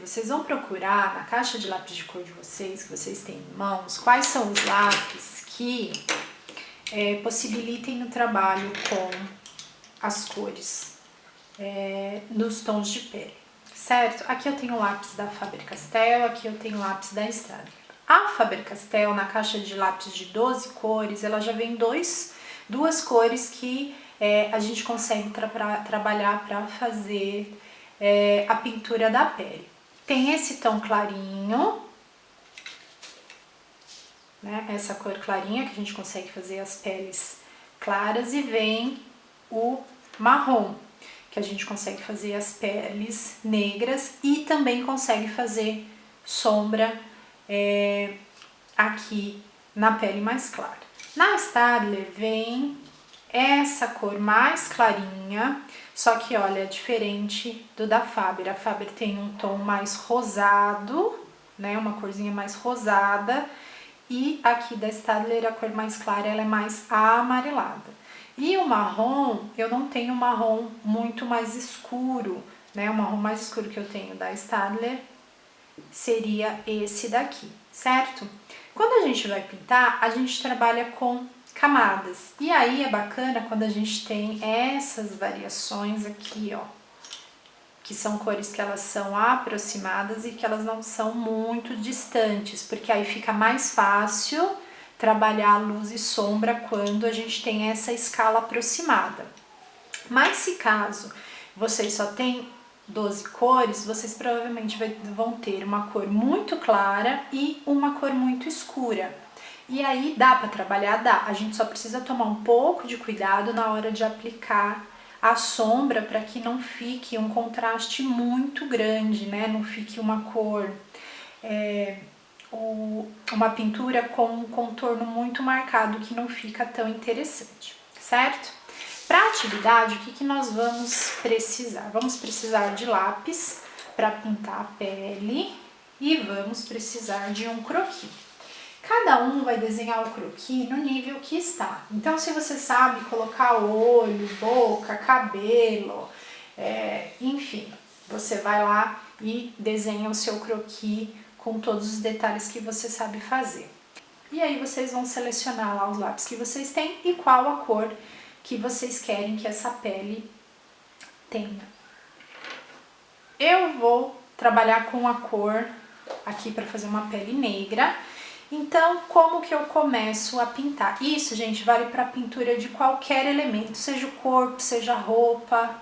vocês vão procurar na caixa de lápis de cor de vocês, que vocês têm em mãos, quais são os lápis que possibilitem o trabalho com as cores nos tons de pele, certo? Aqui eu tenho lápis da Faber-Castell, aqui eu tenho lápis da Staedtler. A Faber-Castell, na caixa de lápis de 12 cores, ela já vem duas cores que a gente consegue trabalhar para fazer a pintura da pele. Tem esse tom clarinho, né? Essa cor clarinha que a gente consegue fazer as peles claras, e vem o marrom, que a gente consegue fazer as peles negras e também consegue fazer sombra aqui na pele mais clara. Na Staedtler vem essa cor mais clarinha, só que olha, é diferente do da Faber. A Faber tem um tom mais rosado, né, uma corzinha mais rosada, e aqui da Staedtler a cor mais clara, ela é mais amarelada. E o marrom, eu não tenho um marrom muito mais escuro, né, o marrom mais escuro que eu tenho da Staedtler seria esse daqui, certo? Quando a gente vai pintar, a gente trabalha com camadas, e aí é bacana quando a gente tem essas variações aqui, ó, que são cores que elas são aproximadas e que elas não são muito distantes, porque aí fica mais fácil trabalhar luz e sombra quando a gente tem essa escala aproximada. Mas se caso vocês só tem 12 cores, vocês provavelmente vão ter uma cor muito clara e uma cor muito escura. E aí dá para trabalhar? Dá. A gente só precisa tomar um pouco de cuidado na hora de aplicar a sombra para que não fique um contraste muito grande, né? Não fique uma cor, uma pintura com um contorno muito marcado que não fica tão interessante, certo? Para a atividade, o que nós vamos precisar? Vamos precisar de lápis para pintar a pele e vamos precisar de um croquis. Cada um vai desenhar o croquis no nível que está. Então, se você sabe colocar olho, boca, cabelo, enfim, você vai lá e desenha o seu croquis com todos os detalhes que você sabe fazer. E aí vocês vão selecionar lá os lápis que vocês têm e qual a cor que vocês querem que essa pele tenha. Eu vou trabalhar com a cor aqui para fazer uma pele negra. Então, como que eu começo a pintar? Isso, gente, vale para pintura de qualquer elemento, seja o corpo, seja a roupa.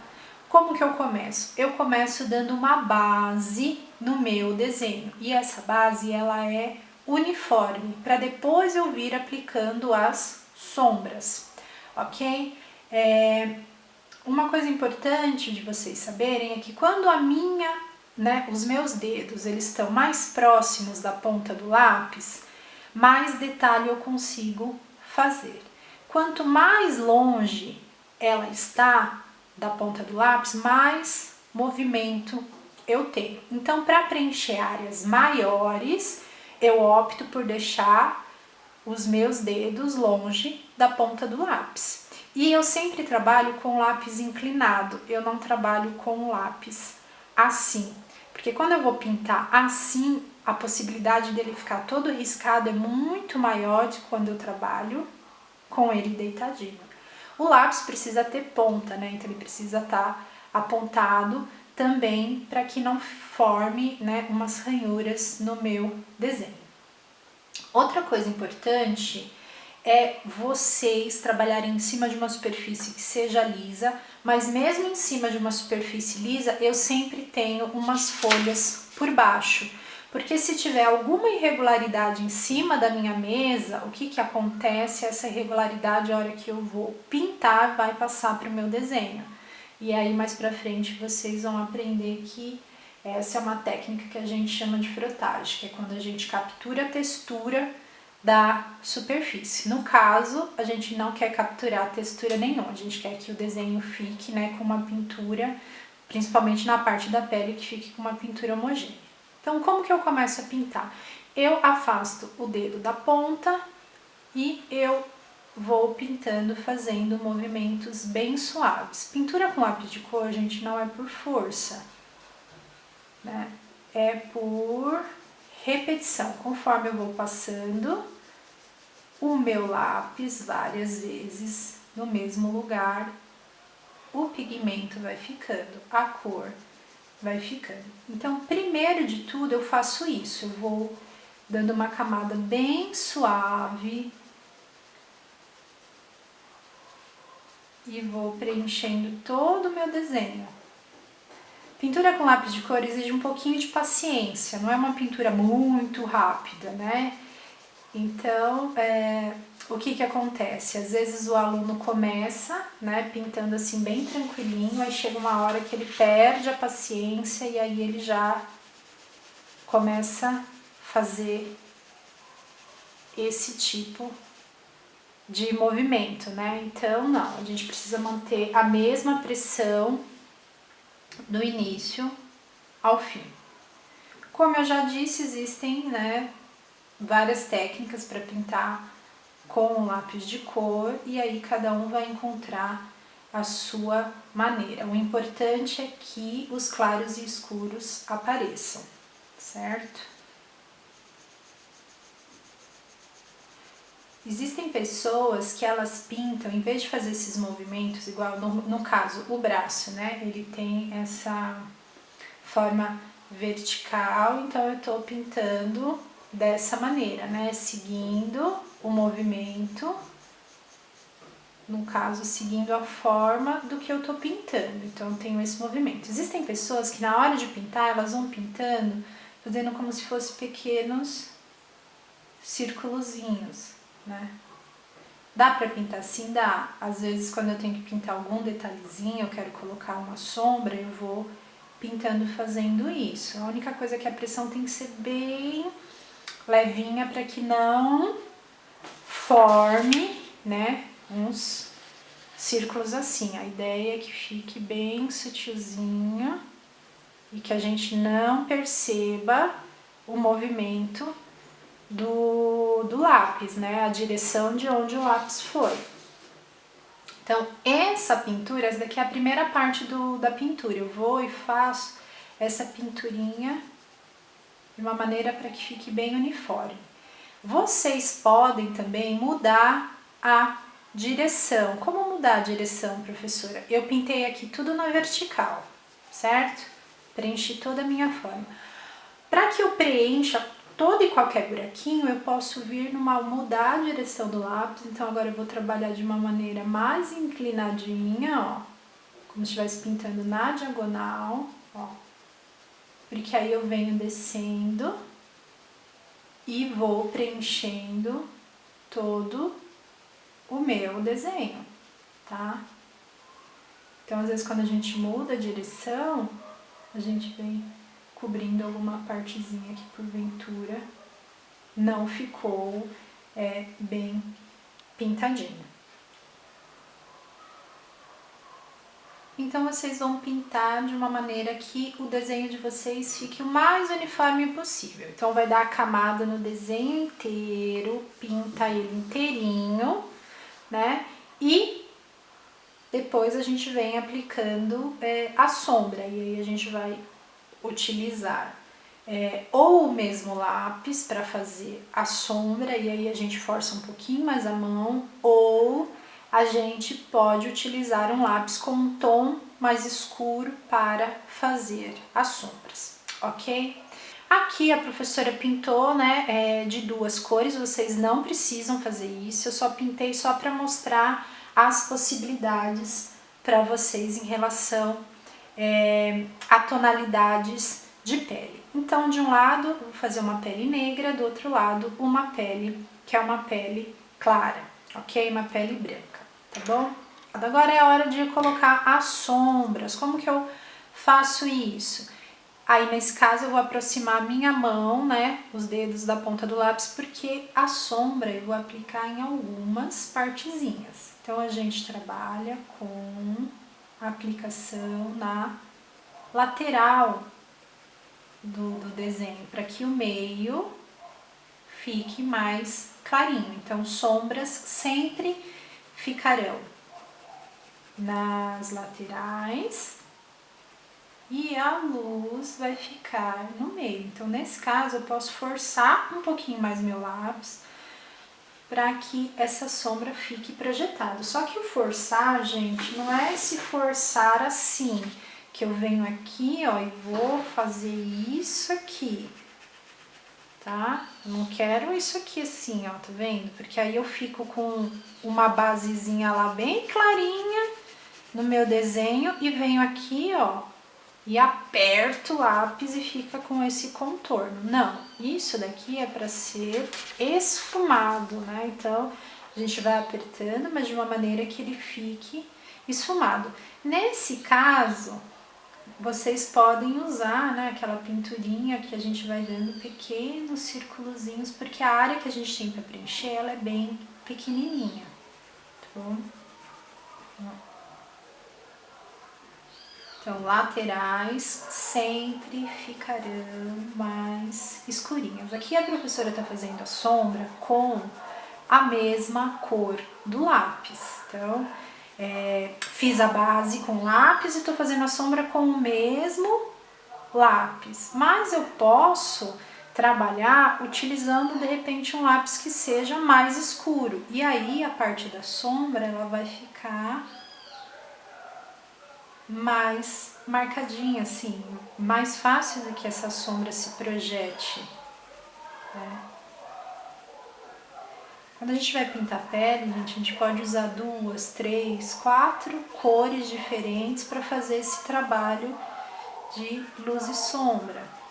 Como que eu começo? Eu começo dando uma base no meu desenho. E essa base, ela é uniforme, para depois eu vir aplicando as sombras, ok? Uma coisa importante de vocês saberem é que quando os meus dedos, eles estão mais próximos da ponta do lápis, mais detalhe eu consigo fazer. Quanto mais longe ela está da ponta do lápis, mais movimento eu tenho. Então, para preencher áreas maiores, eu opto por deixar os meus dedos longe da ponta do lápis. E eu sempre trabalho com lápis inclinado, eu não trabalho com lápis assim. Porque quando eu vou pintar assim, a possibilidade dele ficar todo riscado é muito maior de quando eu trabalho com ele deitadinho. O lápis precisa ter ponta, né? Então ele precisa estar apontado também para que não forme, né, umas ranhuras no meu desenho. Outra coisa importante é vocês trabalharem em cima de uma superfície que seja lisa, mas mesmo em cima de uma superfície lisa, eu sempre tenho umas folhas por baixo, porque se tiver alguma irregularidade em cima da minha mesa, o que acontece? Essa irregularidade, a hora que eu vou pintar, vai passar para o meu desenho. E aí mais pra frente vocês vão aprender que essa é uma técnica que a gente chama de frotagem, que é quando a gente captura a textura da superfície. No caso, a gente não quer capturar textura nenhuma, a gente quer que o desenho fique, né, com uma pintura, principalmente na parte da pele, que fique com uma pintura homogênea. Então, como que eu começo a pintar? Eu afasto o dedo da ponta e eu vou pintando, fazendo movimentos bem suaves. Pintura com lápis de cor, gente, não é por força, né? é por repetição. Conforme eu vou passando o meu lápis várias vezes no mesmo lugar, o pigmento vai ficando, a cor vai ficando. Então, primeiro de tudo, eu faço isso. Eu vou dando uma camada bem suave e vou preenchendo todo o meu desenho. Pintura com lápis de cor exige um pouquinho de paciência, não é uma pintura muito rápida, né? Então, o que acontece? Às vezes o aluno começa, né, pintando assim bem tranquilinho, aí chega uma hora que ele perde a paciência e aí ele já começa a fazer esse tipo de movimento, né? Então, não, a gente precisa manter a mesma pressão do início ao fim. Como eu já disse, existem, né, várias técnicas para pintar com lápis de cor e aí cada um vai encontrar a sua maneira. O importante é que os claros e escuros apareçam, certo? Existem pessoas que elas pintam, em vez de fazer esses movimentos, igual no caso o braço, né? Ele tem essa forma vertical, então eu tô pintando dessa maneira, né? Seguindo o movimento, no caso, seguindo a forma do que eu tô pintando. Então, eu tenho esse movimento. Existem pessoas que na hora de pintar, elas vão pintando, fazendo como se fossem pequenos círculozinhos, né? Dá pra pintar assim? Dá. Às vezes, quando eu tenho que pintar algum detalhezinho, eu quero colocar uma sombra, eu vou pintando fazendo isso. A única coisa é que a pressão tem que ser bem levinha para que não forme, né, uns círculos assim. A ideia é que fique bem sutilzinho e que a gente não perceba o movimento do lápis, né, a direção de onde o lápis foi. Então, essa pintura, essa daqui é a primeira parte da pintura. Eu vou e faço essa pinturinha de uma maneira para que fique bem uniforme. Vocês podem também mudar a direção. Como mudar a direção, professora? Eu pintei aqui tudo na vertical, certo? Preenchi toda a minha forma. Para que eu preencha todo e qualquer buraquinho, eu posso vir mudar a direção do lápis. Então agora eu vou trabalhar de uma maneira mais inclinadinha, ó, como se estivesse pintando na diagonal, ó. Porque aí eu venho descendo e vou preenchendo todo o meu desenho, tá? Então, às vezes, quando a gente muda a direção, a gente vem cobrindo alguma partezinha que, porventura, não ficou bem pintadinho. Então, vocês vão pintar de uma maneira que o desenho de vocês fique o mais uniforme possível. Então, vai dar a camada no desenho inteiro, pinta ele inteirinho, né? E depois a gente vem aplicando a sombra. E aí a gente vai utilizar ou o mesmo lápis para fazer a sombra, e aí a gente força um pouquinho mais a mão, ou a gente pode utilizar um lápis com um tom mais escuro para fazer as sombras, ok? Aqui a professora pintou, né, de duas cores, vocês não precisam fazer isso, eu só pintei só para mostrar as possibilidades para vocês em relação a tonalidades de pele. Então, de um lado, eu vou fazer uma pele negra, do outro lado, uma pele que é uma pele clara, ok? Uma pele branca, tá bom? Agora é a hora de colocar as sombras. Como que eu faço isso? Aí, nesse caso, eu vou aproximar a minha mão, né, os dedos da ponta do lápis, porque a sombra eu vou aplicar em algumas partezinhas. Então, a gente trabalha com a aplicação na lateral do desenho, para que o meio fique mais clarinho. Então, sombras sempre ficarão nas laterais e a luz vai ficar no meio. Então, nesse caso, eu posso forçar um pouquinho mais meu lápis para que essa sombra fique projetada. Só que o forçar, gente, não é esse forçar assim, que eu venho aqui, ó, e vou fazer isso aqui, tá? Eu não quero isso aqui assim, ó, tá vendo? Porque aí eu fico com uma basezinha lá bem clarinha no meu desenho e venho aqui, ó, e aperto o lápis e fica com esse contorno. Não, isso daqui é para ser esfumado, né? Então, a gente vai apertando, mas de uma maneira que ele fique esfumado. Nesse caso, vocês podem usar, né, aquela pinturinha que a gente vai dando pequenos círculozinhos, porque a área que a gente tem para preencher, ela é bem pequenininha, tá bom? Então, laterais sempre ficarão mais escurinhas. Aqui a professora está fazendo a sombra com a mesma cor do lápis. Então, fiz a base com lápis e estou fazendo a sombra com o mesmo lápis. Mas eu posso trabalhar utilizando, de repente, um lápis que seja mais escuro. E aí, a parte da sombra, ela vai ficar mais marcadinha, assim, mais fácil do que essa sombra se projete, né? Quando a gente vai pintar a pele, gente, a gente pode usar 2, 3, 4 cores diferentes para fazer esse trabalho de luz e sombra.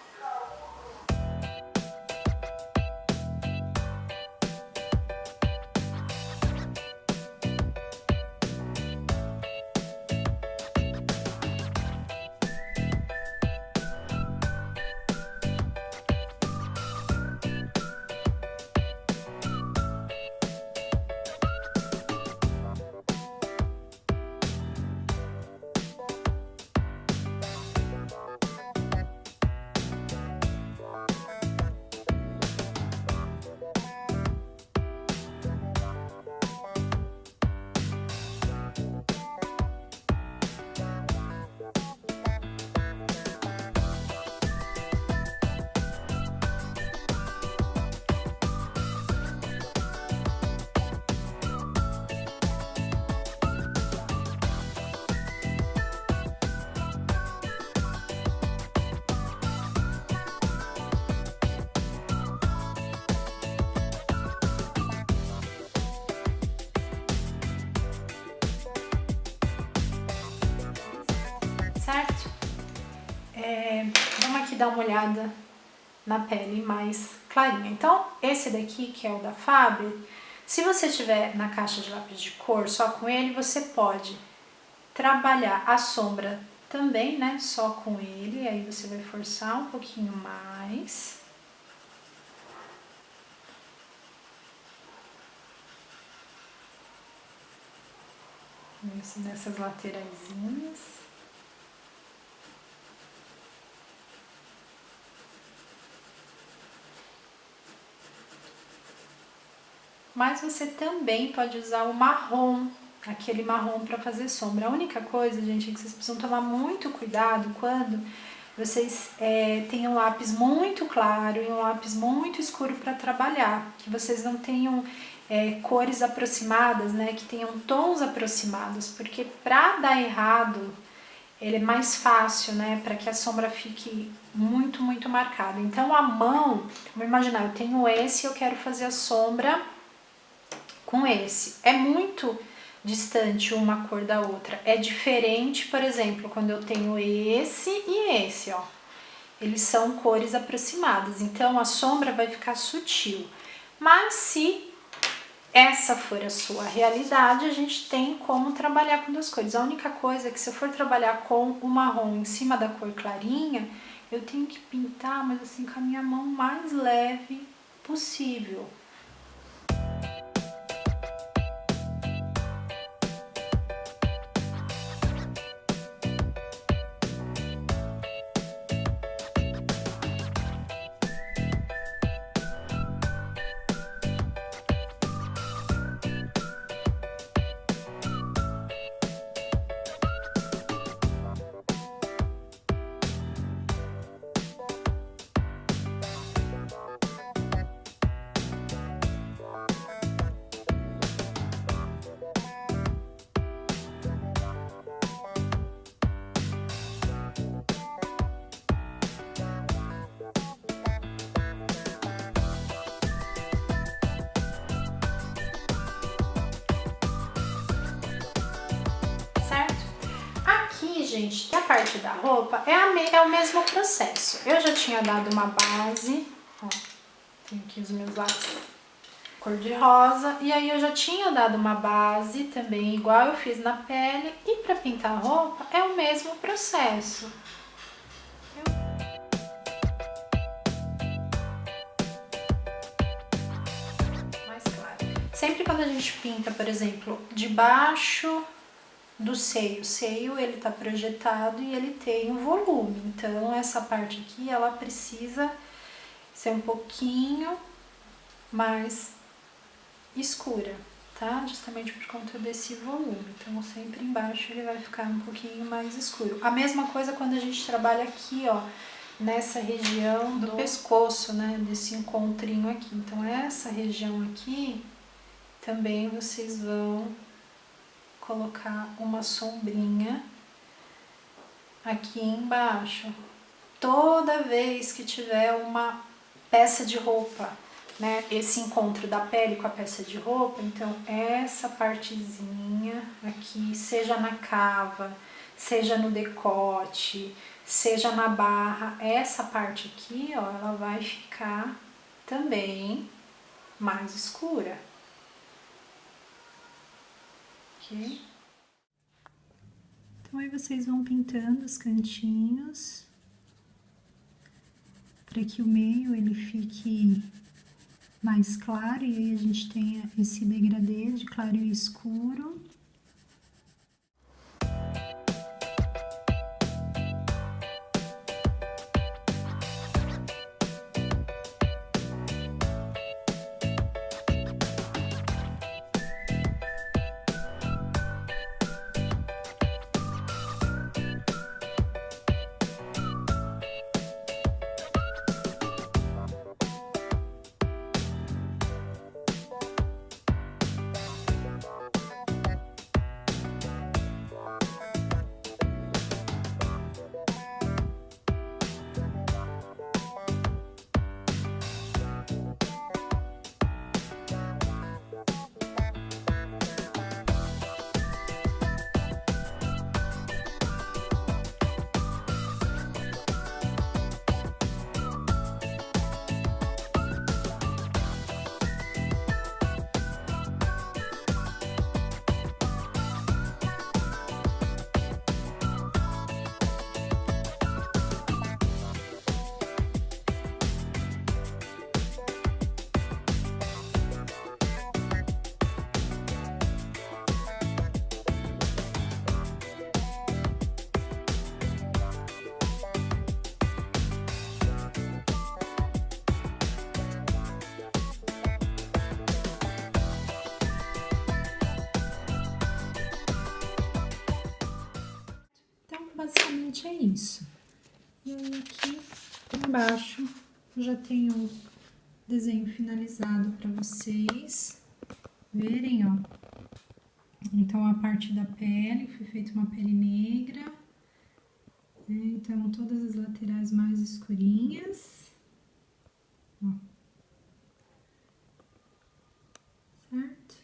Certo? Vamos aqui dar uma olhada na pele mais clarinha. Então, esse daqui, que é o da Faber, se você tiver na caixa de lápis de cor, só com ele, você pode trabalhar a sombra também, né, só com ele, aí você vai forçar um pouquinho mais. Nessas lateraisinhas. Mas você também pode usar o marrom, aquele marrom para fazer sombra. A única coisa, gente, é que vocês precisam tomar muito cuidado quando vocês têm um lápis muito claro e um lápis muito escuro para trabalhar, que vocês não tenham cores aproximadas, né, que tenham tons aproximados, porque para dar errado, ele é mais fácil, né, para que a sombra fique muito, muito marcada. Então a mão, vamos imaginar, eu tenho esse e eu quero fazer a sombra com esse. É muito distante uma cor da outra. É diferente, por exemplo, quando eu tenho esse e esse, ó. Eles são cores aproximadas, então a sombra vai ficar sutil. Mas se essa for a sua realidade, a gente tem como trabalhar com duas cores. A única coisa é que se eu for trabalhar com o marrom em cima da cor clarinha, eu tenho que pintar, mas assim, com a minha mão mais leve possível. gente, a parte da roupa é o mesmo processo. Eu já tinha dado uma base, ó, tem aqui os meus lápis cor de rosa, e aí eu já tinha dado uma base também, igual eu fiz na pele, e para pintar a roupa é o mesmo processo. Mais claro. Sempre quando a gente pinta, por exemplo, debaixo do seio, o seio ele tá projetado e ele tem um volume, então essa parte aqui ela precisa ser um pouquinho mais escura, tá? Justamente por conta desse volume, então sempre embaixo ele vai ficar um pouquinho mais escuro. A mesma coisa quando a gente trabalha aqui, ó, nessa região do pescoço, né, desse encontrinho aqui. Então essa região aqui também vocês vão colocar uma sombrinha aqui embaixo. Toda vez que tiver uma peça de roupa, né, esse encontro da pele com a peça de roupa, então essa partezinha aqui, seja na cava, seja no decote, seja na barra, essa parte aqui, ó, ela vai ficar também mais escura. Ok? Então aí vocês vão pintando os cantinhos para que o meio ele fique mais claro e aí a gente tenha esse degradê de claro e escuro. Basicamente é isso. E aí aqui embaixo já tenho o desenho finalizado para vocês verem, ó. Então a parte da pele, foi feita uma pele negra, né? Então todas as laterais mais escurinhas, ó. Certo?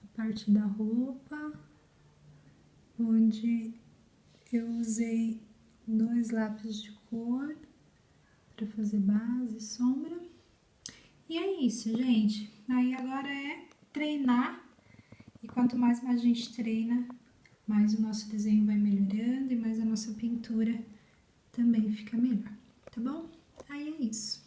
A parte da roupa, onde eu usei 2 lápis de cor para fazer base e sombra. E é isso, gente. Aí agora é treinar. E quanto mais a gente treina, mais o nosso desenho vai melhorando e mais a nossa pintura também fica melhor, tá bom? Aí é isso.